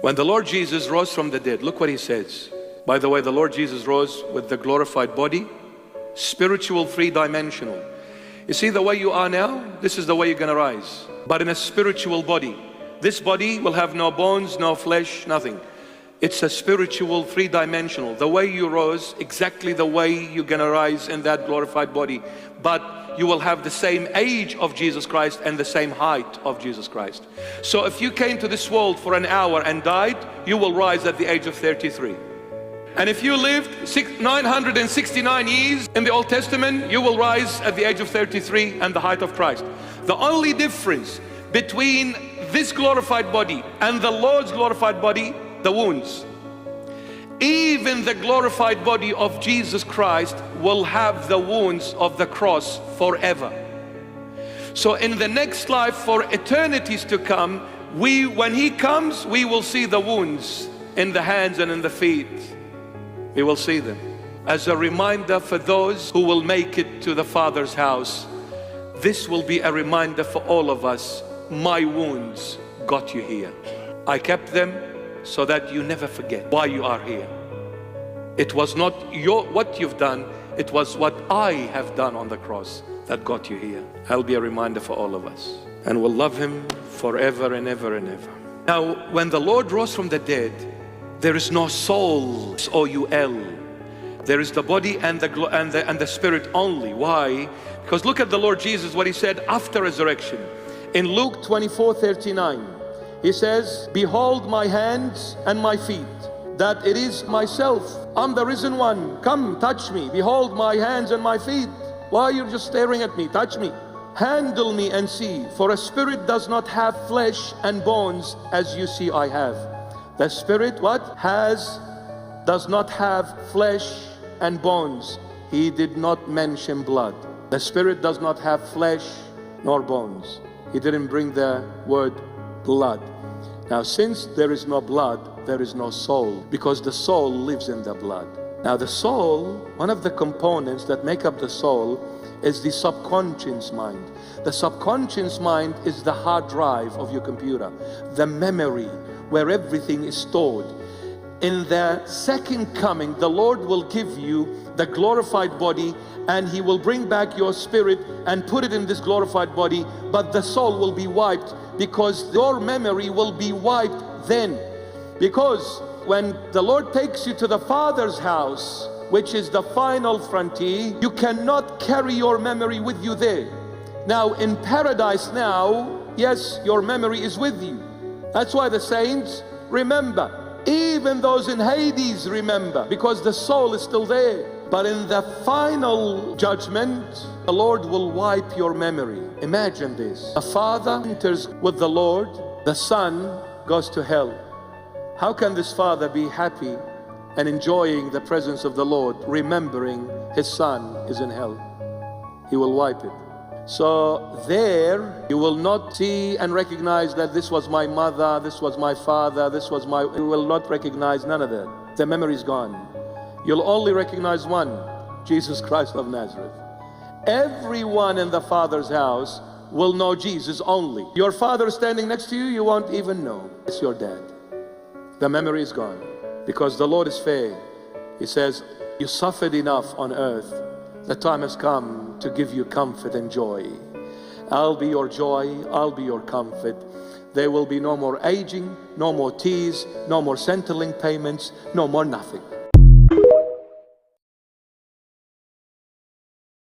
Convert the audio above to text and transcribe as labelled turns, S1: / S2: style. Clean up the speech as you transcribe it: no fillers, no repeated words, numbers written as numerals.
S1: When the Lord Jesus rose from the dead, look what he says. By the way, the Lord Jesus rose with the glorified body, spiritual, three-dimensional. You see the way you are now, this is the way you're going to rise. But in a spiritual body. This body will have no bones, no flesh, nothing. It's a spiritual, three-dimensional. The way you rose, exactly the way you're going to rise in that glorified body. But you will have the same age of Jesus Christ and the same height of Jesus Christ. So if you came to this world for an hour and died, you will rise at the age of 33. And if you lived 969 years in the Old Testament, you will rise at the age of 33 and the height of Christ. The only difference between this glorified body and the Lord's glorified body, the wounds. Even the glorified body of Jesus Christ will have the wounds of the cross forever. So in the next life, for eternities to come, when He comes, we will see the wounds in the hands and in the feet. We will see them as a reminder for those who will make it to the Father's house. This will be a reminder for all of us. My wounds got you here. I kept them so that you never forget why you are here. It was not what you've done, it was what I have done on the cross that got you here. That'll be a reminder for all of us. And we'll love Him forever and ever and ever. Now, when the Lord rose from the dead, there is no soul, S-O-U-L. There is the body and the spirit only. Why? Because look at the Lord Jesus, what He said after resurrection. In Luke 24:39, He says, "Behold my hands and my feet, that it is myself. I'm the risen one. Come, touch me. Behold my hands and my feet. Why are you just staring at me? Touch me. Handle me and see. For a spirit does not have flesh and bones as you see I have." The spirit does not have flesh and bones. He did not mention blood. The spirit does not have flesh nor bones. He didn't bring the word blood. Now, since there is no blood, there is no soul, because the soul lives in the blood. Now, the soul, one of the components that make up the soul is the subconscious mind. The subconscious mind is the hard drive of your computer, the memory where everything is stored. In the second coming, the Lord will give you the glorified body, and He will bring back your spirit and put it in this glorified body, but the soul will be wiped, because your memory will be wiped then. Because when the Lord takes you to the Father's house, which is the final frontier, you cannot carry your memory with you there. Now in paradise now, yes, your memory is with you. That's why the saints remember. Even those in Hades remember, because the soul is still there. But in the final judgment, the Lord will wipe your memory. Imagine this. A father enters with the Lord, the son goes to hell. How can this father be happy and enjoying the presence of the Lord, remembering his son is in hell? He will wipe it. So there you will not see and recognize that this was my mother, this was my father, you will not recognize none of that. The memory is gone. You'll only recognize one, Jesus Christ of Nazareth. Everyone in the Father's house will know Jesus only. Your father standing next to you, you won't even know it's your dad. The memory is gone, because the Lord is fair. He says, you suffered enough on earth. The time has come to give you comfort and joy. I'll be your joy, I'll be your comfort. There will be no more aging, no more tears, no more Centrelink payments, no more nothing.